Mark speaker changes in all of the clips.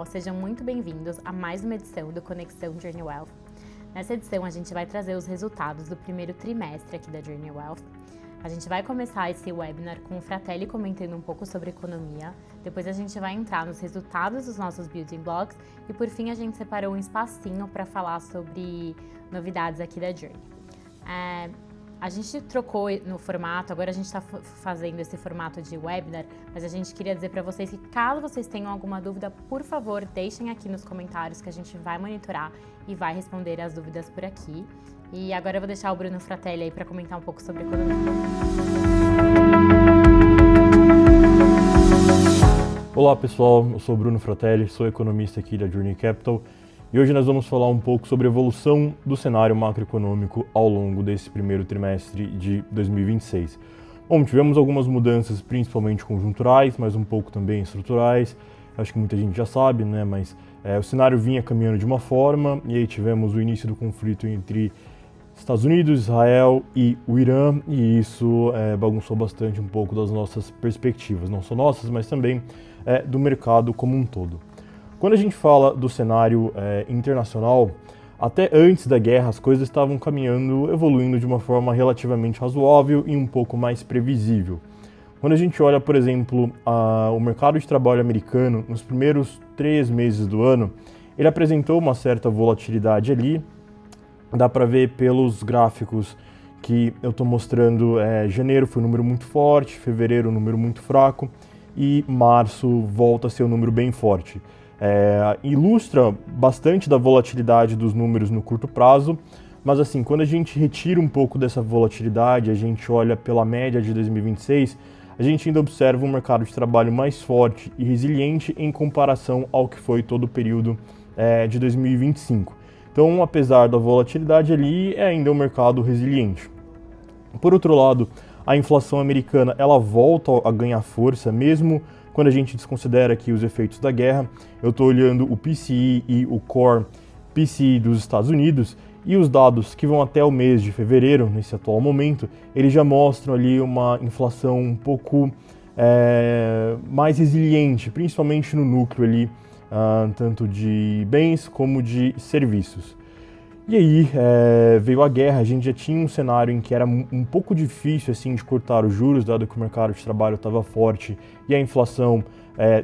Speaker 1: pessoal, sejam muito bem-vindos a mais uma edição do Conexão Journey Wealth. Nessa edição a gente vai trazer os resultados do primeiro trimestre aqui da Journey Wealth. A gente vai começar esse webinar com o Fratelli comentando um pouco sobre economia, depois a gente vai entrar nos resultados dos nossos building blocks e por fim a gente separou um espacinho para falar sobre novidades aqui da Journey. A gente trocou no formato, agora a gente está fazendo esse formato de webinar, mas a gente queria dizer para vocês que caso vocês tenham alguma dúvida, por favor, deixem aqui nos comentários que a gente vai monitorar e vai responder as dúvidas por aqui. E agora eu vou deixar o Bruno Fratelli aí para comentar um pouco sobre economia.
Speaker 2: Olá pessoal, eu sou o Bruno Fratelli, sou economista aqui da Journey Capital. E hoje nós vamos falar um pouco sobre a evolução do cenário macroeconômico ao longo desse primeiro trimestre de 2026. Bom, tivemos algumas mudanças, principalmente conjunturais, mas um pouco também estruturais. Acho que muita gente já sabe, né? Mas o cenário vinha caminhando de uma forma, e aí tivemos o início do conflito entre Estados Unidos, Israel e o Irã, e isso bagunçou bastante um pouco das nossas perspectivas, não só nossas, mas também do mercado como um todo. Quando a gente fala do cenário internacional, até antes da guerra as coisas estavam caminhando, evoluindo de uma forma relativamente razoável e um pouco mais previsível. Quando a gente olha, por exemplo, o mercado de trabalho americano, nos primeiros 3 meses do ano, ele apresentou uma certa volatilidade ali. Dá para ver pelos gráficos que eu estou mostrando, janeiro foi um número muito forte, fevereiro um número muito fraco e março volta a ser um número bem forte. Ilustra bastante da volatilidade dos números no curto prazo, mas assim, quando a gente retira um pouco dessa volatilidade, a gente olha pela média de 2026, a gente ainda observa um mercado de trabalho mais forte e resiliente em comparação ao que foi todo o período de 2025. Então, apesar da volatilidade ali, é ainda um mercado resiliente. Por outro lado, a inflação americana ela volta a ganhar força, mesmo quando a gente desconsidera aqui os efeitos da guerra. Eu estou olhando o PCI e o Core PCI dos Estados Unidos, e os dados que vão até o mês de fevereiro, nesse atual momento, eles já mostram ali uma inflação um pouco mais resiliente, principalmente no núcleo ali, tanto de bens como de serviços. E aí veio a guerra, a gente já tinha um cenário em que era um pouco difícil assim, de cortar os juros, dado que o mercado de trabalho estava forte e a inflação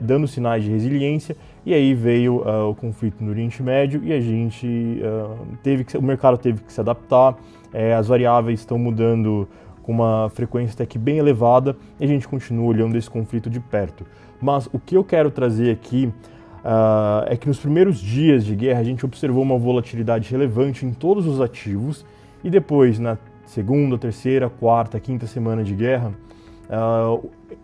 Speaker 2: dando sinais de resiliência, e aí veio o conflito no Oriente Médio e a gente o mercado teve que se adaptar, as variáveis estão mudando com uma frequência até que bem elevada e a gente continua olhando esse conflito de perto. Mas o que eu quero trazer aqui é que nos primeiros dias de guerra a gente observou uma volatilidade relevante em todos os ativos e depois, na segunda, terceira, quarta, quinta semana de guerra,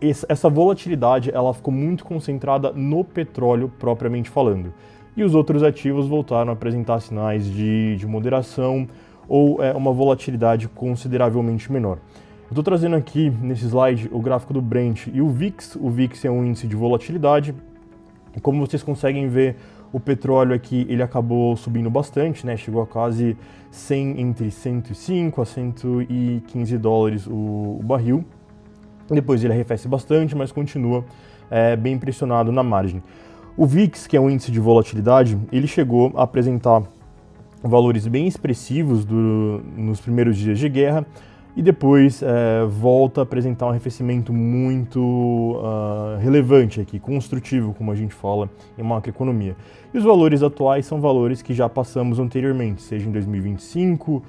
Speaker 2: essa volatilidade ela ficou muito concentrada no petróleo propriamente falando. E os outros ativos voltaram a apresentar sinais de moderação ou uma volatilidade consideravelmente menor. Eu estou trazendo aqui nesse slide o gráfico do Brent e o VIX. O VIX é um índice de volatilidade. Como vocês conseguem ver, o petróleo aqui ele acabou subindo bastante, né? Chegou a quase entre 105 a 115 dólares o barril. Depois ele arrefece bastante, mas continua bem pressionado na margem. O VIX, que é um índice de volatilidade, ele chegou a apresentar valores bem expressivos nos primeiros dias de guerra, e depois volta a apresentar um arrefecimento muito relevante aqui, construtivo, como a gente fala em macroeconomia. E os valores atuais são valores que já passamos anteriormente, seja em 2025,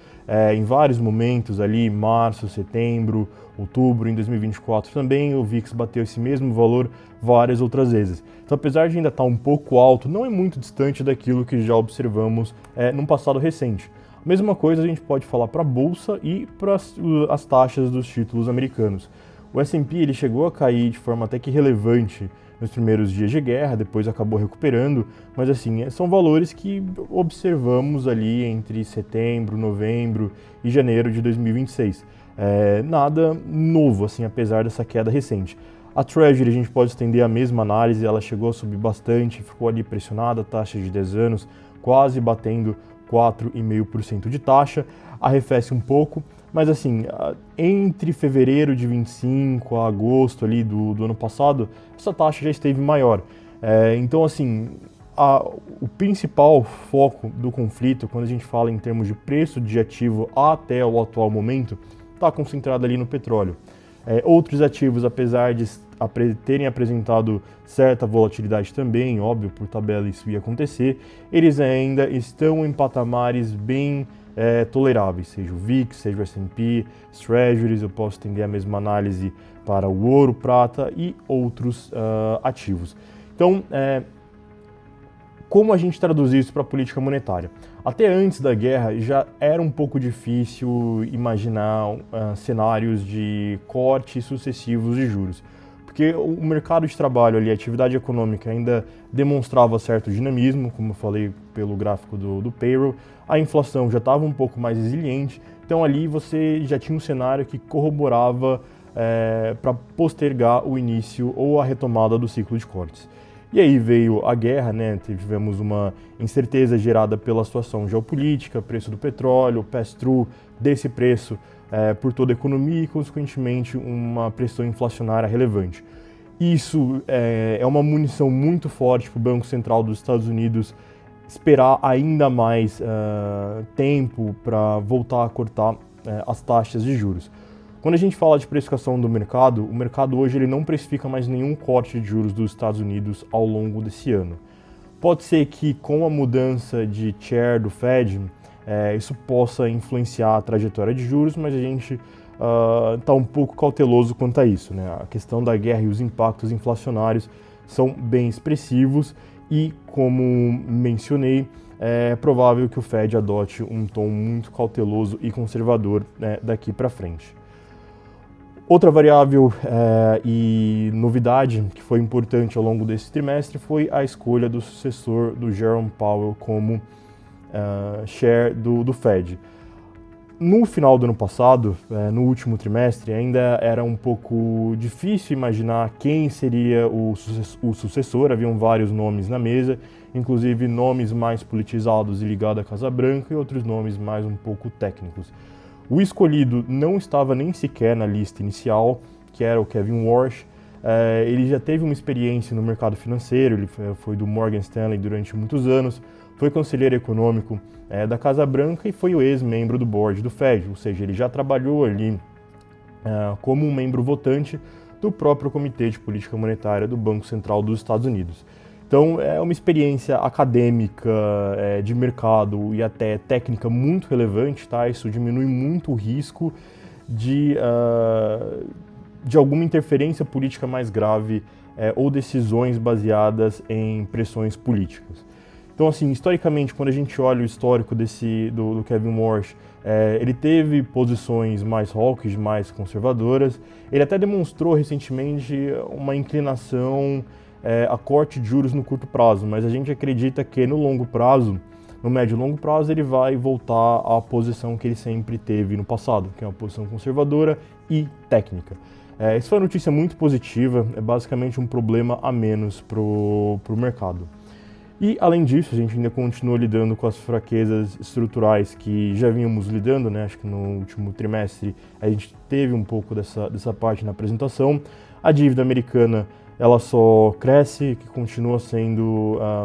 Speaker 2: em vários momentos ali, março, setembro, outubro, em 2024 também, o VIX bateu esse mesmo valor várias outras vezes. Então, apesar de ainda estar um pouco alto, não é muito distante daquilo que já observamos num passado recente. Mesma coisa a gente pode falar para a Bolsa e para as taxas dos títulos americanos. O S&P ele chegou a cair de forma até que relevante nos primeiros dias de guerra, depois acabou recuperando, mas assim, são valores que observamos ali entre setembro, novembro e janeiro de 2026. Nada novo, assim, apesar dessa queda recente. A Treasury a gente pode estender a mesma análise, ela chegou a subir bastante, ficou ali pressionada, taxa de 10 anos, quase batendo 4,5% de taxa, arrefece um pouco, mas assim, entre fevereiro de 25 a agosto ali do ano passado, essa taxa já esteve maior. Então assim, o principal foco do conflito, quando a gente fala em termos de preço de ativo até o atual momento, está concentrado ali no petróleo. Outros ativos, apesar de terem apresentado certa volatilidade também, óbvio, por tabela isso ia acontecer, eles ainda estão em patamares bem toleráveis, seja o VIX, seja o S&P, os Treasuries. Eu posso estender a mesma análise para o ouro, prata e outros ativos. Então, como a gente traduz isso para a política monetária? Até antes da guerra já era um pouco difícil imaginar cenários de cortes sucessivos de juros, porque o mercado de trabalho ali, a atividade econômica ainda demonstrava certo dinamismo, como eu falei pelo gráfico do payroll, a inflação já estava um pouco mais resiliente, então ali você já tinha um cenário que corroborava para postergar o início ou a retomada do ciclo de cortes. E aí veio a guerra, né? Tivemos uma incerteza gerada pela situação geopolítica, preço do petróleo, pass-through desse preço por toda a economia e, consequentemente, uma pressão inflacionária relevante. Isso é uma munição muito forte para o Banco Central dos Estados Unidos esperar ainda mais tempo para voltar a cortar as taxas de juros. Quando a gente fala de precificação do mercado, o mercado hoje ele não precifica mais nenhum corte de juros dos Estados Unidos ao longo desse ano. Pode ser que com a mudança de chair do Fed, isso possa influenciar a trajetória de juros, mas a gente está um pouco cauteloso quanto a isso, né? A questão da guerra e os impactos inflacionários são bem expressivos e, como mencionei, é provável que o Fed adote um tom muito cauteloso e conservador daqui para frente. Outra variável e novidade que foi importante ao longo desse trimestre foi a escolha do sucessor do Jerome Powell como chair do Fed. No final do ano passado, no último trimestre, ainda era um pouco difícil imaginar quem seria o sucessor. Haviam vários nomes na mesa, inclusive nomes mais politizados e ligados à Casa Branca e outros nomes mais um pouco técnicos. O escolhido não estava nem sequer na lista inicial, que era o Kevin Warsh. Ele já teve uma experiência no mercado financeiro, ele foi do Morgan Stanley durante muitos anos, foi conselheiro econômico da Casa Branca e foi o ex-membro do board do Fed, ou seja, ele já trabalhou ali como um membro votante do próprio Comitê de Política Monetária do Banco Central dos Estados Unidos. Então, é uma experiência acadêmica, de mercado e até técnica muito relevante, tá? Isso diminui muito o risco de alguma interferência política mais grave ou decisões baseadas em pressões políticas. Então, assim, historicamente, quando a gente olha o histórico do Kevin Warsh, ele teve posições mais hawkish, mais conservadoras. Ele até demonstrou recentemente uma inclinação a corte de juros no curto prazo, mas a gente acredita que no longo prazo, no médio e longo prazo, ele vai voltar à posição que ele sempre teve no passado, que é uma posição conservadora e técnica. Isso foi uma notícia muito positiva, é basicamente um problema a menos para o mercado. E, além disso, a gente ainda continua lidando com as fraquezas estruturais que já vínhamos lidando, né? Acho que no último trimestre a gente teve um pouco dessa parte na apresentação. A dívida americana ela só cresce, que continua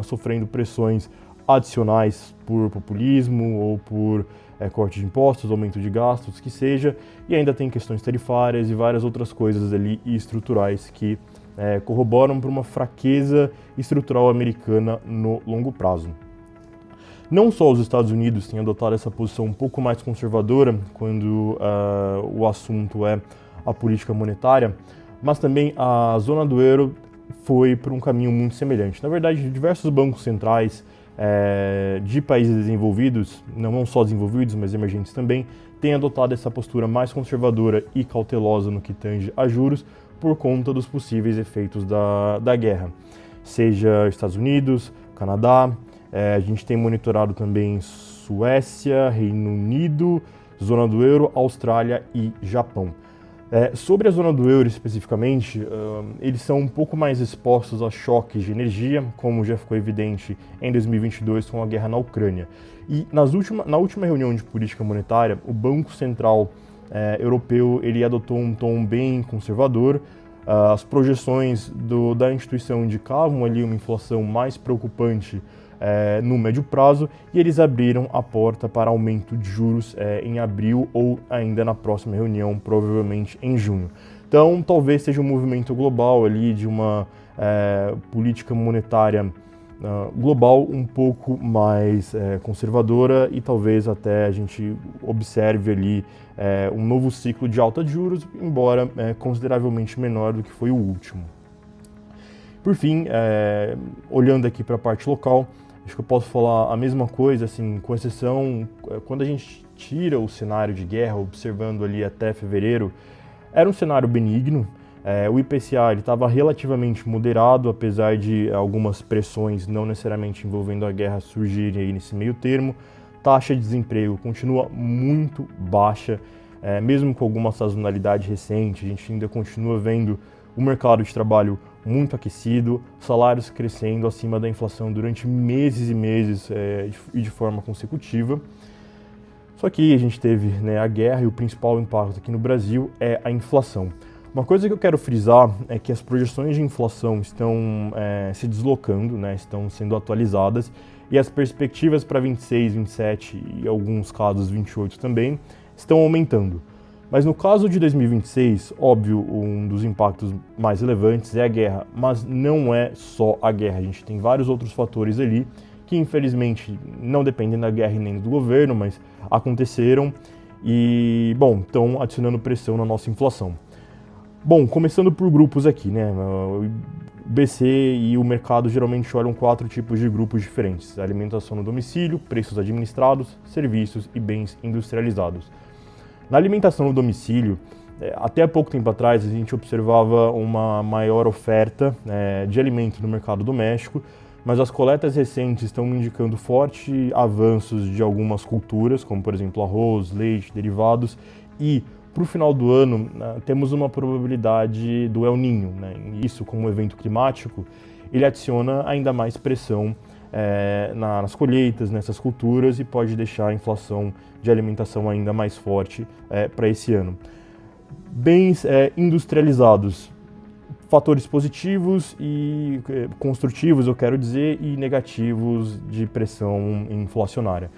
Speaker 2: sofrendo pressões adicionais por populismo ou por corte de impostos, aumento de gastos, que seja, e ainda tem questões tarifárias e várias outras coisas ali estruturais que corroboram para uma fraqueza estrutural americana no longo prazo. Não só os Estados Unidos têm adotado essa posição um pouco mais conservadora quando o assunto é a política monetária, mas também a zona do euro foi por um caminho muito semelhante. Na verdade, diversos bancos centrais de países desenvolvidos, não só desenvolvidos, mas emergentes também, têm adotado essa postura mais conservadora e cautelosa no que tange a juros por conta dos possíveis efeitos da guerra. Seja Estados Unidos, Canadá, a gente tem monitorado também Suécia, Reino Unido, zona do euro, Austrália e Japão. Sobre a zona do euro especificamente, eles são um pouco mais expostos a choques de energia, como já ficou evidente em 2022 com a guerra na Ucrânia. E na última reunião de política monetária, o Banco Central Europeu ele adotou um tom bem conservador, As projeções da instituição indicavam ali uma inflação mais preocupante no médio prazo, e eles abriram a porta para aumento de juros em abril ou ainda na próxima reunião, provavelmente em junho. Então, talvez seja um movimento global ali de uma política monetária global um pouco mais conservadora, e talvez até a gente observe ali um novo ciclo de alta de juros, embora consideravelmente menor do que foi o último. Por fim, olhando aqui para a parte local, acho que eu posso falar a mesma coisa, assim, com exceção, quando a gente tira o cenário de guerra, observando ali até fevereiro, era um cenário benigno. O IPCA estava relativamente moderado, apesar de algumas pressões não necessariamente envolvendo a guerra surgirem aí nesse meio termo. Taxa de desemprego continua muito baixa, mesmo com alguma sazonalidade recente, a gente ainda continua vendo o mercado de trabalho muito aquecido, salários crescendo acima da inflação durante meses e meses e de forma consecutiva. Só que a gente teve a guerra, e o principal impacto aqui no Brasil é a inflação. Uma coisa que eu quero frisar é que as projeções de inflação estão se deslocando, estão sendo atualizadas, e as perspectivas para 26, 27 e em alguns casos 28 também estão aumentando. Mas no caso de 2026, óbvio, um dos impactos mais relevantes é a guerra, mas não é só a guerra, a gente tem vários outros fatores ali que infelizmente não dependem da guerra e nem do governo, mas aconteceram e, bom, estão adicionando pressão na nossa inflação. Bom, começando por grupos aqui, o BC e o mercado geralmente olham 4 tipos de grupos diferentes: alimentação no domicílio, preços administrados, serviços e bens industrializados. Na alimentação no domicílio, até há pouco tempo atrás a gente observava uma maior oferta de alimentos no mercado doméstico, mas as coletas recentes estão indicando fortes avanços de algumas culturas, como por exemplo arroz, leite, derivados, e para o final do ano, temos uma probabilidade do El Niño, Isso, como evento climático, ele adiciona ainda mais pressão nas colheitas, nessas culturas, e pode deixar a inflação de alimentação ainda mais forte para esse ano. Bens industrializados, fatores positivos e construtivos, eu quero dizer, e negativos de pressão inflacionária.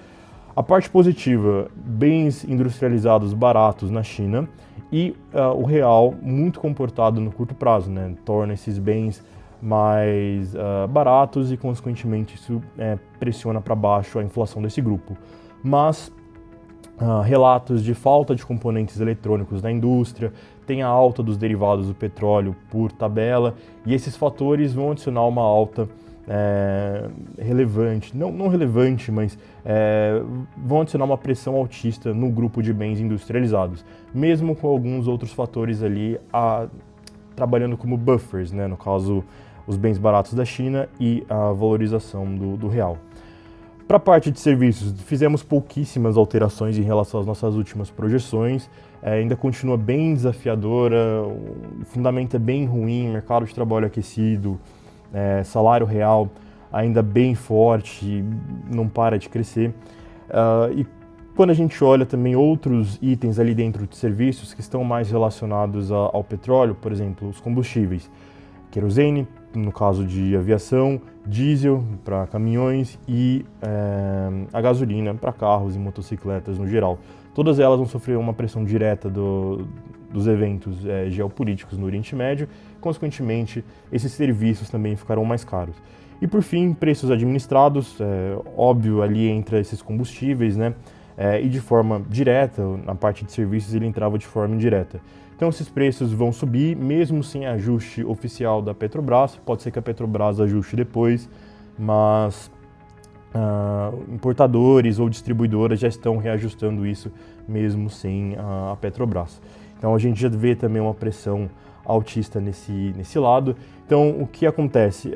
Speaker 2: A parte positiva, bens industrializados baratos na China e o real muito comportado no curto prazo, torna esses bens mais baratos e, consequentemente, isso pressiona para baixo a inflação desse grupo. Mas relatos de falta de componentes eletrônicos na indústria, tem a alta dos derivados do petróleo por tabela, e esses fatores vão adicionar uma alta relevante, não relevante, mas vão adicionar uma pressão altista no grupo de bens industrializados, mesmo com alguns outros fatores ali trabalhando como buffers, no caso os bens baratos da China e a valorização do real. Para a parte de serviços, fizemos pouquíssimas alterações em relação às nossas últimas projeções, ainda continua bem desafiadora, o fundamento é bem ruim, mercado de trabalho aquecido, salário real ainda bem forte, não para de crescer. E quando a gente olha também outros itens ali dentro de serviços que estão mais relacionados ao petróleo, por exemplo, os combustíveis, querosene, no caso de aviação, diesel para caminhões e a gasolina para carros e motocicletas no geral. Todas elas vão sofrer uma pressão direta dos eventos geopolíticos no Oriente Médio, consequentemente esses serviços também ficarão mais caros. E por fim, preços administrados, óbvio ali entre esses combustíveis, e de forma direta, na parte de serviços ele entrava de forma indireta. Então esses preços vão subir, mesmo sem ajuste oficial da Petrobras, pode ser que a Petrobras ajuste depois, mas importadores ou distribuidoras já estão reajustando isso mesmo sem a Petrobras. Então a gente já vê também uma pressão altista nesse lado. Então o que acontece?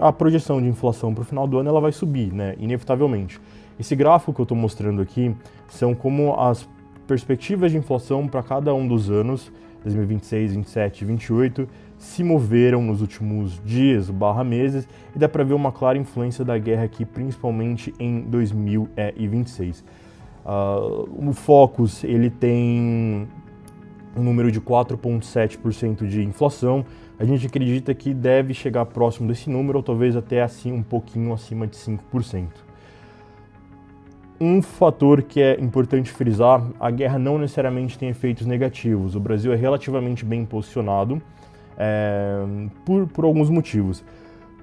Speaker 2: A projeção de inflação para o final do ano ela vai subir, inevitavelmente. Esse gráfico que eu estou mostrando aqui são como as perspectivas de inflação para cada um dos anos, 2026, 27 e 28, se moveram nos últimos dias, meses, e dá para ver uma clara influência da guerra aqui, principalmente em 2026. O Focus, ele tem um número de 4,7% de inflação. A gente acredita que deve chegar próximo desse número, ou talvez até assim um pouquinho acima de 5%. Um fator que é importante frisar, a guerra não necessariamente tem efeitos negativos. O Brasil é relativamente bem posicionado por alguns motivos.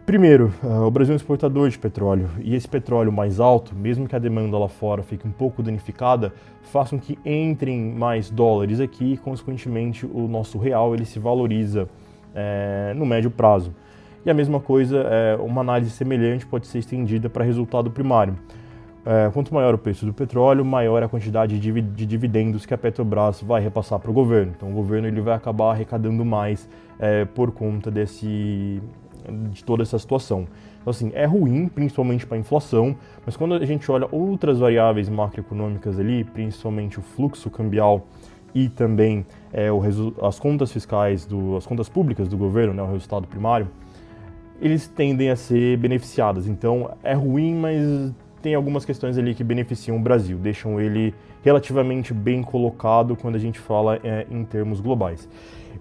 Speaker 2: Primeiro, o Brasil é um exportador de petróleo, e esse petróleo mais alto, mesmo que a demanda lá fora fique um pouco danificada, façam que entrem mais dólares aqui e, consequentemente, o nosso real ele se valoriza no médio prazo. E a mesma coisa, uma análise semelhante pode ser estendida para resultado primário. Quanto maior o preço do petróleo, maior a quantidade de dividendos que a Petrobras vai repassar para o governo. Então o governo ele vai acabar arrecadando mais por conta de toda essa situação. Então assim, é ruim, principalmente para a inflação, mas quando a gente olha outras variáveis macroeconômicas ali, principalmente o fluxo cambial e também as contas fiscais, as contas públicas do governo, né, o resultado primário, eles tendem a ser beneficiadas. Então é ruim, mas tem algumas questões ali que beneficiam o Brasil, deixam ele relativamente bem colocado quando a gente fala em termos globais.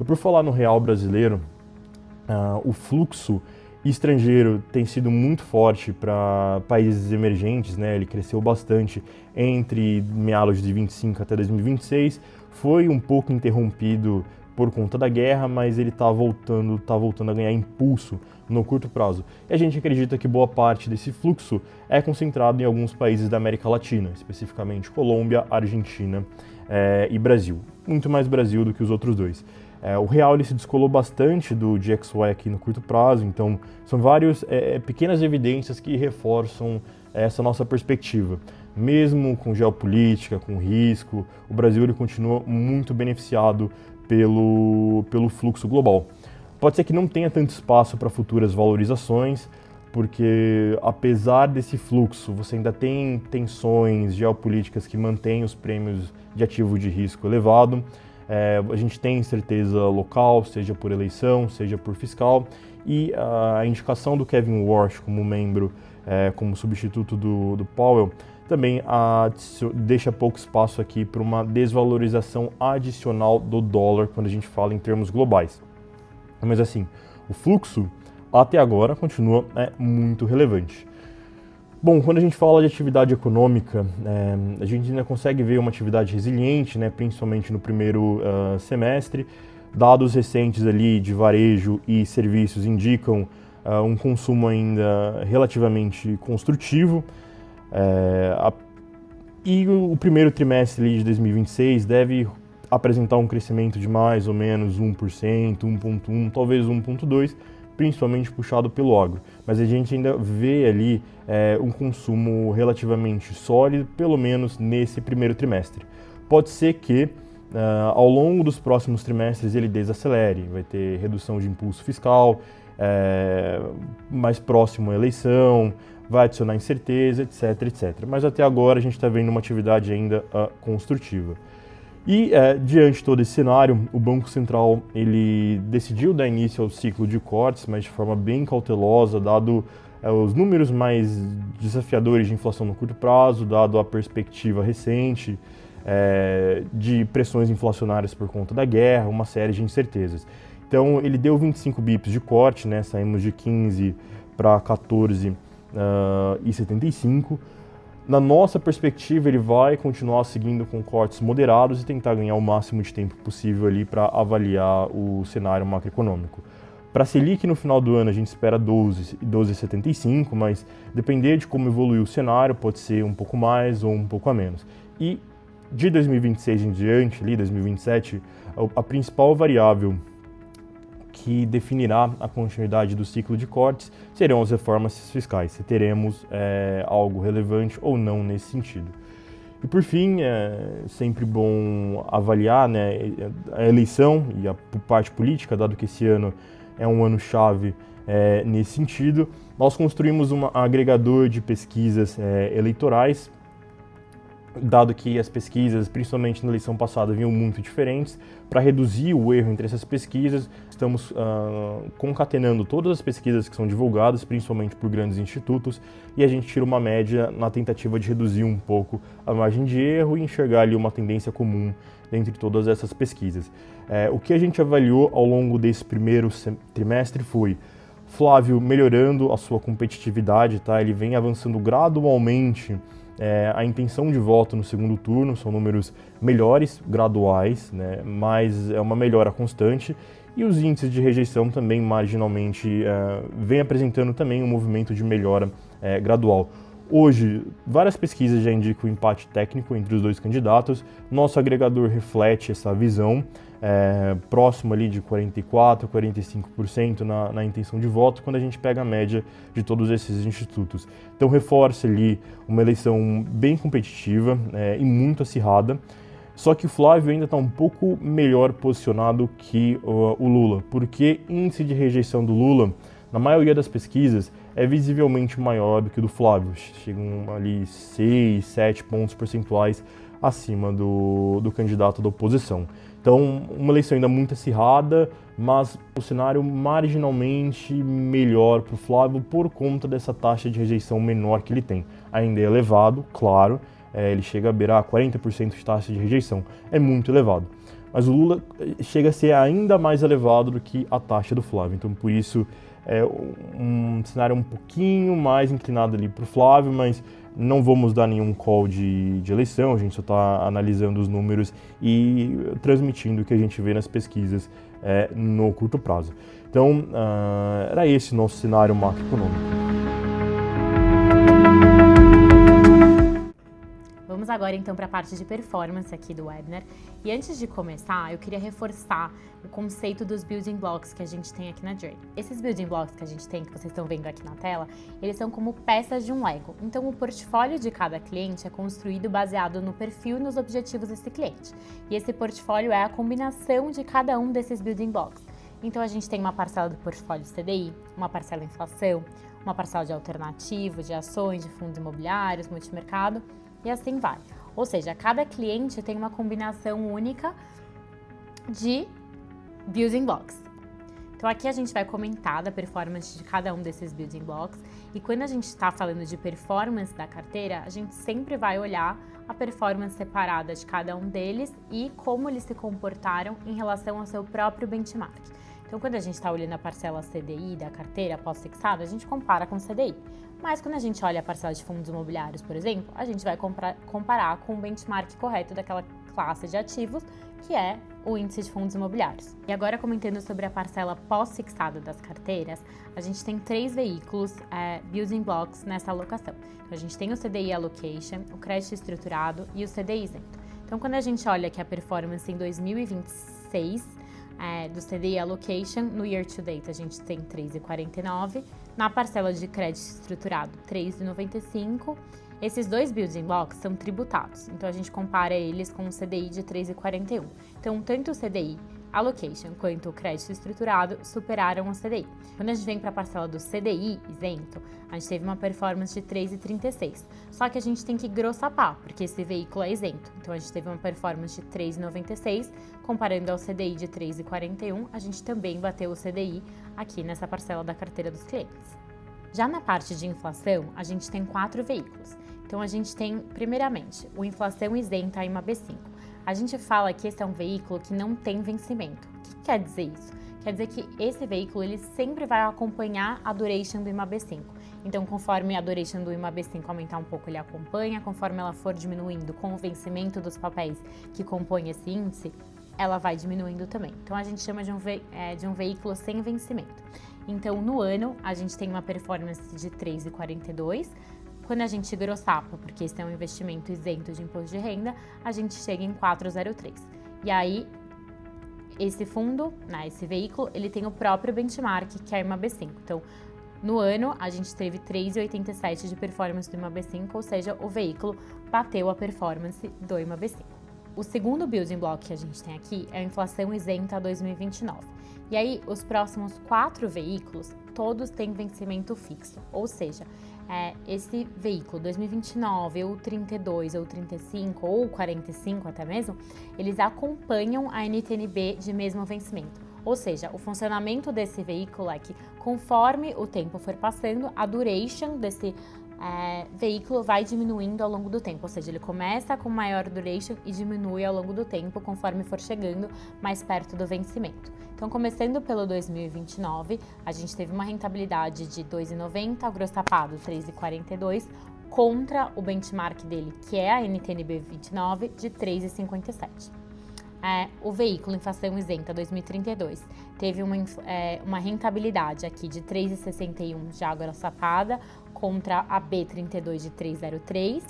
Speaker 2: E por falar no real brasileiro, o fluxo estrangeiro tem sido muito forte para países emergentes, né? Ele cresceu bastante entre meados de 25 até 2026, foi um pouco interrompido por conta da guerra, mas ele está voltando a ganhar impulso no curto prazo. E a gente acredita que boa parte desse fluxo é concentrado em alguns países da América Latina, especificamente Colômbia, Argentina e Brasil. Muito mais Brasil do que os outros dois. O real ele se descolou bastante do DXY aqui no curto prazo, então são várias pequenas evidências que reforçam essa nossa perspectiva. Mesmo com geopolítica, com risco, o Brasil ele continua muito beneficiado pelo fluxo global. Pode ser que não tenha tanto espaço para futuras valorizações, porque apesar desse fluxo, você ainda tem tensões geopolíticas que mantêm os prêmios de ativo de risco elevado. A gente tem incerteza local, seja por eleição, seja por fiscal, e a indicação do Kevin Warsh como membro, como substituto do Powell, também deixa pouco espaço aqui para uma desvalorização adicional do dólar quando a gente fala em termos globais. Mas assim, o fluxo até agora continua muito relevante. Bom, quando a gente fala de atividade econômica, a gente ainda consegue ver uma atividade resiliente, né, principalmente no primeiro semestre. Dados recentes ali de varejo e serviços indicam um consumo ainda relativamente construtivo. E o primeiro trimestre ali de 2026 deve apresentar um crescimento de mais ou menos 1%, 1,1%, talvez 1,2%, principalmente puxado pelo agro. Mas a gente ainda vê ali um consumo relativamente sólido, pelo menos nesse primeiro trimestre. Pode ser que ao longo dos próximos trimestres ele desacelere, vai ter redução de impulso fiscal, mais próximo à eleição, vai adicionar incerteza, etc, etc. Mas até agora a gente está vendo uma atividade ainda construtiva. E diante de todo esse cenário, o Banco Central ele decidiu dar início ao ciclo de cortes, mas de forma bem cautelosa, dado os números mais desafiadores de inflação no curto prazo, dado a perspectiva recente de pressões inflacionárias por conta da guerra, uma série de incertezas. Então ele deu 25 bips de corte, né? Saímos de 15 para 14,75. Na nossa perspectiva, ele vai continuar seguindo com cortes moderados e tentar ganhar o máximo de tempo possível ali para avaliar o cenário macroeconômico. Para a Selic, no final do ano, a gente espera 12,75, mas depender de como evoluir o cenário, pode ser um pouco mais ou um pouco a menos. E de 2026 em diante, ali 2027, a principal variável que definirá a continuidade do ciclo de cortes serão as reformas fiscais, se teremos algo relevante ou não nesse sentido. E por fim, é sempre bom avaliar, né, a eleição e a parte política, dado que esse ano é um ano-chave nesse sentido. Nós construímos um agregador de pesquisas eleitorais dado que as pesquisas, principalmente na eleição passada, vinham muito diferentes. Para reduzir o erro entre essas pesquisas, estamos concatenando todas as pesquisas que são divulgadas, principalmente por grandes institutos, e a gente tira uma média na tentativa de reduzir um pouco a margem de erro e enxergar ali uma tendência comum dentre todas essas pesquisas. O que a gente avaliou ao longo desse primeiro trimestre foi Flávio melhorando a sua competitividade, tá? Ele vem avançando gradualmente a intenção de voto no segundo turno, são números melhores, graduais, né? Mas é uma melhora constante, e os índices de rejeição também marginalmente vem apresentando também um movimento de melhora gradual. Hoje, várias pesquisas já indicam o empate técnico entre os dois candidatos. Nosso agregador reflete essa visão, próximo ali de 44%, 45% na intenção de voto, quando a gente pega a média de todos esses institutos. Então reforça ali uma eleição bem competitiva e muito acirrada. Só que o Flávio ainda está um pouco melhor posicionado que o Lula, porque índice de rejeição do Lula, na maioria das pesquisas, é visivelmente maior do que o do Flávio. Chegam ali 6, 7 pontos percentuais acima do candidato da oposição. Então, uma eleição ainda muito acirrada, mas o cenário marginalmente melhor para o Flávio por conta dessa taxa de rejeição menor que ele tem. Ainda é elevado, claro, ele chega a beirar 40% de taxa de rejeição, é muito elevado. Mas o Lula chega a ser ainda mais elevado do que a taxa do Flávio, então por isso é um cenário um pouquinho mais inclinado ali para o Flávio, mas não vamos dar nenhum call de eleição, a gente só está analisando os números e transmitindo o que a gente vê nas pesquisas no curto prazo. Então, era esse o nosso cenário macroeconômico.
Speaker 1: Vamos agora então para a parte de performance aqui do webinar. E antes de começar, eu queria reforçar o conceito dos building blocks que a gente tem aqui na Journey. Esses building blocks que a gente tem, que vocês estão vendo aqui na tela, eles são como peças de um Lego. Então o portfólio de cada cliente é construído baseado no perfil e nos objetivos desse cliente. E esse portfólio é a combinação de cada um desses building blocks. Então a gente tem uma parcela do portfólio CDI, uma parcela inflação, uma parcela de alternativo, de ações, de fundos imobiliários, multimercado, e assim vai. Ou seja, cada cliente tem uma combinação única de building blocks. Então aqui a gente vai comentar da performance de cada um desses building blocks, e quando a gente está falando de performance da carteira, a gente sempre vai olhar a performance separada de cada um deles e como eles se comportaram em relação ao seu próprio benchmark. Então quando a gente está olhando a parcela CDI da carteira pós-fixada, a gente compara com o CDI. Mas quando a gente olha a parcela de fundos imobiliários, por exemplo, a gente vai comparar com o benchmark correto daquela classe de ativos, que é o índice de fundos imobiliários. E agora, comentando sobre a parcela pós-fixada das carteiras, a gente tem 3 veículos building blocks nessa alocação. Então, a gente tem o CDI Allocation, o crédito estruturado e o CDI isento. Então, quando a gente olha aqui a performance em 2026, do CDI Allocation, no Year to Date a gente tem 3,49, na parcela de crédito estruturado 3,95. Esses dois building blocks são tributados, então a gente compara eles com o CDI de 3,41. Então, tanto o CDI Allocation quanto o crédito estruturado superaram o CDI. Quando a gente vem para a parcela do CDI isento, a gente teve uma performance de 3,36. Só que a gente tem que grossapar, porque esse veículo é isento. Então a gente teve uma performance de 3,96, comparando ao CDI de 3,41, a gente também bateu o CDI aqui nessa parcela da carteira dos clientes. Já na parte de inflação, a gente tem 4 veículos. Então a gente tem, primeiramente, o inflação isenta a IMAB5. A gente fala que esse é um veículo que não tem vencimento. O que quer dizer isso? Quer dizer que esse veículo ele sempre vai acompanhar a duration do IMAB5. Então, conforme a duration do IMAB5 aumentar um pouco, ele acompanha. Conforme ela for diminuindo com o vencimento dos papéis que compõem esse índice, ela vai diminuindo também. Então, a gente chama de um veículo sem vencimento. Então, no ano, a gente tem uma performance de 3,42. Quando a gente grossapa, porque esse é um investimento isento de imposto de renda, a gente chega em 4,03. E aí, esse fundo, esse veículo, ele tem o próprio benchmark, que é a IMAB5. Então, no ano, a gente teve 3,87 de performance do IMAB5, ou seja, o veículo bateu a performance do IMAB5. O segundo building block que a gente tem aqui é a inflação isenta 2029. E aí, os próximos 4 veículos, todos têm vencimento fixo, ou seja, esse veículo 2029 ou 32 ou 35 ou 45 até mesmo, eles acompanham a NTN-B de mesmo vencimento. Ou seja, o funcionamento desse veículo é que conforme o tempo for passando, a duration desse veículo vai diminuindo ao longo do tempo, ou seja, ele começa com maior duration e diminui ao longo do tempo conforme for chegando mais perto do vencimento. Então, começando pelo 2029, a gente teve uma rentabilidade de 2,90, o grosso tapado 3,42, contra o benchmark dele, que é a NTN-B 29, de 3,57. O veículo inflação isenta 2032 teve uma rentabilidade aqui de 3,61 já grosso tapada, contra a B32 de 3,03.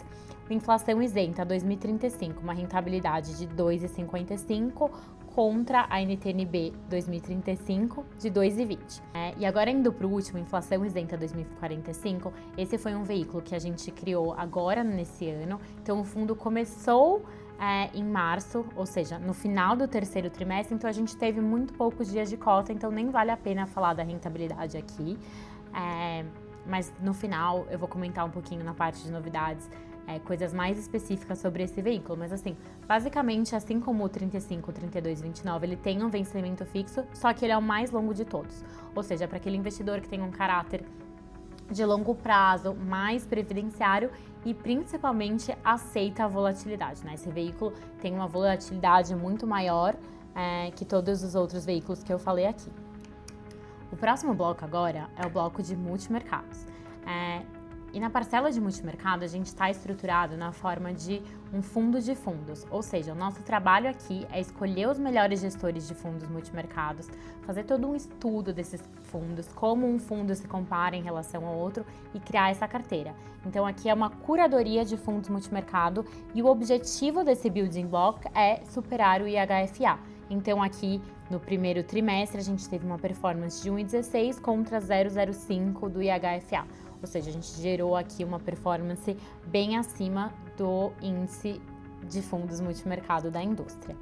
Speaker 1: O inflação isenta 2035, uma rentabilidade de 2,55 contra a NTN-B 2035 de 2,20. E agora indo para o último, inflação isenta 2045, esse foi um veículo que a gente criou agora nesse ano. Então o fundo começou em março, ou seja, no final do terceiro trimestre, então a gente teve muito poucos dias de cota, então nem vale a pena falar da rentabilidade aqui. Mas no final eu vou comentar um pouquinho na parte de novidades, coisas mais específicas sobre esse veículo. Mas assim, basicamente, assim como o 35, 32 e 29, ele tem um vencimento fixo, só que ele é o mais longo de todos. Ou seja, para aquele investidor que tem um caráter de longo prazo, mais previdenciário e principalmente aceita a volatilidade, né? Esse veículo tem uma volatilidade muito maior que todos os outros veículos que eu falei aqui. O próximo bloco agora é o bloco de multimercados. E na parcela de multimercado, a gente está estruturado na forma de um fundo de fundos, ou seja, o nosso trabalho aqui é escolher os melhores gestores de fundos multimercados, fazer todo um estudo desses fundos, como um fundo se compara em relação ao outro e criar essa carteira. Então aqui é uma curadoria de fundos multimercado e o objetivo desse building block é superar o IHFA. Então aqui no primeiro trimestre a gente teve uma performance de 1,16 contra 0,05 do IHFA. Ou seja, a gente gerou aqui uma performance bem acima do índice de fundos multimercado da indústria.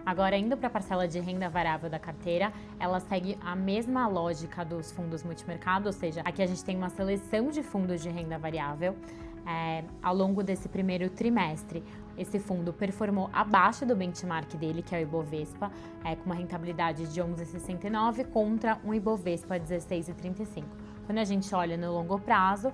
Speaker 1: Agora, indo para a parcela de renda variável da carteira, ela segue a mesma lógica dos fundos multimercado, ou seja, aqui a gente tem uma seleção de fundos de renda variável. Ao longo desse primeiro trimestre, esse fundo performou abaixo do benchmark dele, que é o Ibovespa, com uma rentabilidade de 11,69 contra um Ibovespa 16,35. Quando a gente olha no longo prazo,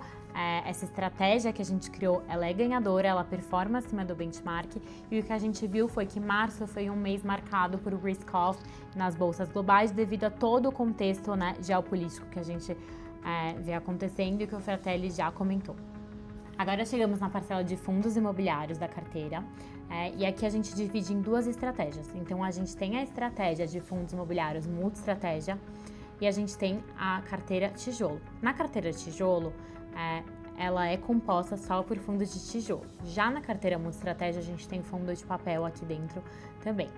Speaker 1: essa estratégia que a gente criou, ela é ganhadora, ela performa acima do benchmark, e o que a gente viu foi que março foi um mês marcado por risk-off nas bolsas globais devido a todo o contexto, né, geopolítico que a gente vê acontecendo e que o Fratelli já comentou. Agora chegamos na parcela de fundos imobiliários da carteira, e aqui a gente divide em duas estratégias. Então a gente tem a estratégia de fundos imobiliários multi-estratégia, e a gente tem a carteira tijolo. Na carteira tijolo, ela é composta só por fundos de tijolo. Já na carteira multi-estratégia, a gente tem fundo de papel aqui dentro também.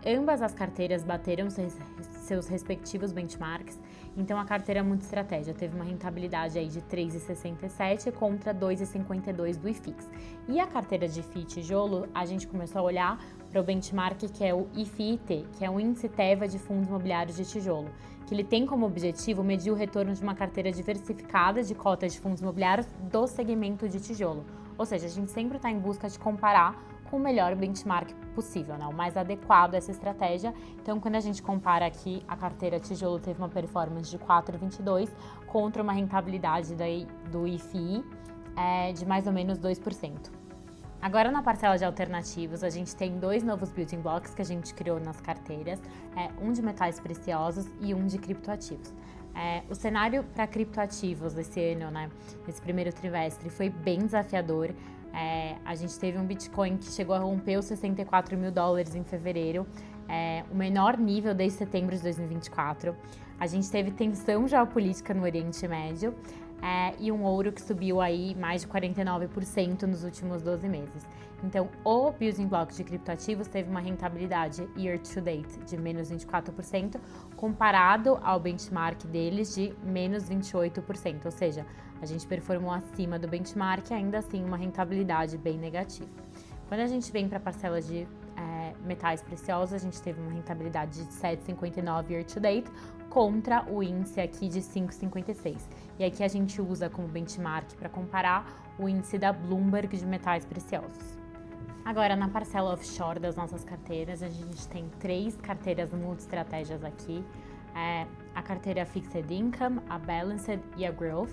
Speaker 1: Ambas as carteiras bateram seus respectivos benchmarks, então a carteira multi-estratégia teve uma rentabilidade aí de 3,67 contra 2,52 do IFIX. E a carteira de FII tijolo, a gente começou a olhar para o benchmark que é o IFIT, que é o Índice Teva de Fundos Imobiliários de Tijolo, que ele tem como objetivo medir o retorno de uma carteira diversificada de cotas de fundos imobiliários do segmento de tijolo. Ou seja, a gente sempre está em busca de comparar com o melhor benchmark possível, né? O mais adequado a essa estratégia. Então, quando a gente compara aqui, a carteira tijolo teve uma performance de 4,22 contra uma rentabilidade do IFI de mais ou menos 2%. Agora, na parcela de alternativos, a gente tem dois novos building blocks que a gente criou nas carteiras, um de metais preciosos e um de criptoativos. O cenário para criptoativos esse ano, né, nesse primeiro trimestre, foi bem desafiador. A gente teve um Bitcoin que chegou a romper os $64 mil em fevereiro, o menor nível desde setembro de 2024. A gente teve tensão geopolítica no Oriente Médio e um ouro que subiu aí mais de 49% nos últimos 12 meses. Então, o building block de criptoativos teve uma rentabilidade year to date de menos 24%, comparado ao benchmark deles de menos 28%, ou seja, a gente performou acima do benchmark, ainda assim uma rentabilidade bem negativa. Quando a gente vem para a parcela de metais preciosos, a gente teve uma rentabilidade de 7,59 year to date, contra o índice aqui de 5,56. E aqui a gente usa como benchmark para comparar o índice da Bloomberg de metais preciosos. Agora, na parcela offshore das nossas carteiras, a gente tem 3 carteiras multi-estratégias aqui. A carteira Fixed Income, a Balanced e a Growth.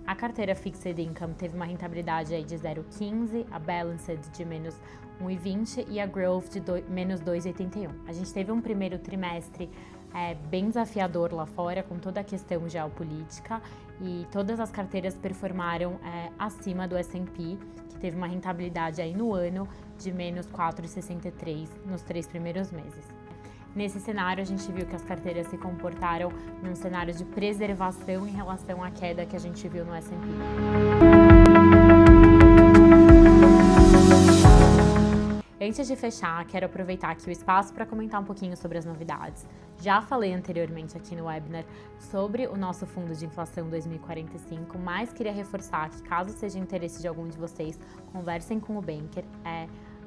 Speaker 1: A carteira Fixed Income teve uma rentabilidade aí de 0,15, a Balanced de menos 1,20 e a Growth de menos 2,81. A gente teve um primeiro trimestre bem desafiador lá fora, com toda a questão geopolítica, e todas as carteiras performaram acima do S&P, que teve uma rentabilidade aí no ano de menos 4,63 nos 3 primeiros meses. Nesse cenário, a gente viu que as carteiras se comportaram num cenário de preservação em relação à queda que a gente viu no S&P. Antes de fechar, quero aproveitar aqui o espaço para comentar um pouquinho sobre as novidades. Já falei anteriormente aqui no webinar sobre o nosso fundo de inflação 2045, mas queria reforçar que, caso seja interesse de algum de vocês, conversem com o banker.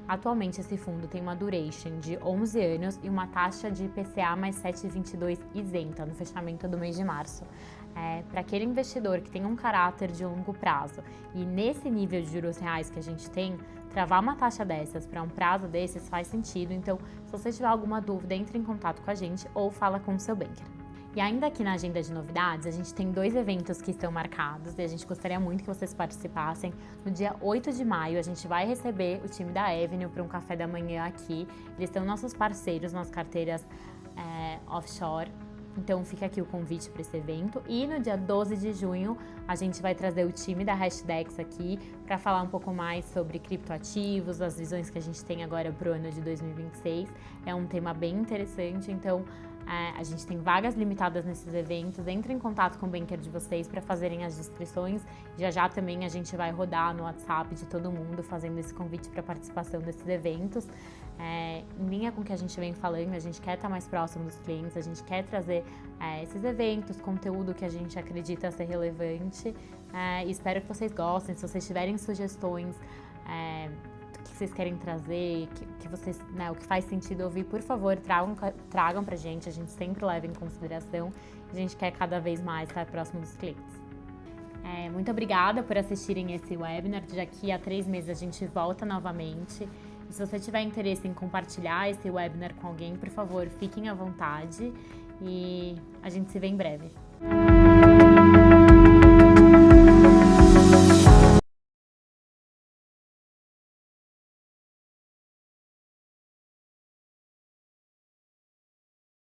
Speaker 1: Atualmente, esse fundo tem uma duration de 11 anos e uma taxa de IPCA mais 7,22 isenta no fechamento do mês de março. Para aquele investidor que tem um caráter de longo prazo e nesse nível de juros reais que a gente tem, travar uma taxa dessas para um prazo desses faz sentido. Então, se você tiver alguma dúvida, entre em contato com a gente ou fala com o seu banker. E ainda aqui na agenda de novidades, a gente tem 2 eventos que estão marcados e a gente gostaria muito que vocês participassem. No dia 8 de maio, a gente vai receber o time da Avenue para um café da manhã aqui. Eles são nossos parceiros nas carteiras offshore. Então fica aqui o convite para esse evento. E no dia 12 de junho, a gente vai trazer o time da Hashdex aqui para falar um pouco mais sobre criptoativos, as visões que a gente tem agora para o ano de 2026. É um tema bem interessante, então a gente tem vagas limitadas nesses eventos. Entre em contato com o banker de vocês para fazerem as inscrições. Já também a gente vai rodar no WhatsApp de todo mundo fazendo esse convite para participação desses eventos. Em linha com o que a gente vem falando, a gente quer estar mais próximo dos clientes, a gente quer trazer esses eventos, conteúdo que a gente acredita ser relevante, e espero que vocês gostem. Se vocês tiverem sugestões do que vocês querem trazer, que vocês, o que faz sentido ouvir, por favor, tragam pra gente, a gente sempre leva em consideração, a gente quer cada vez mais estar próximo dos clientes. Muito obrigada por assistirem esse webinar. Daqui a 3 meses a gente volta novamente. E se você tiver interesse em compartilhar esse webinar com alguém, por favor, fiquem à vontade e a gente se vê em breve.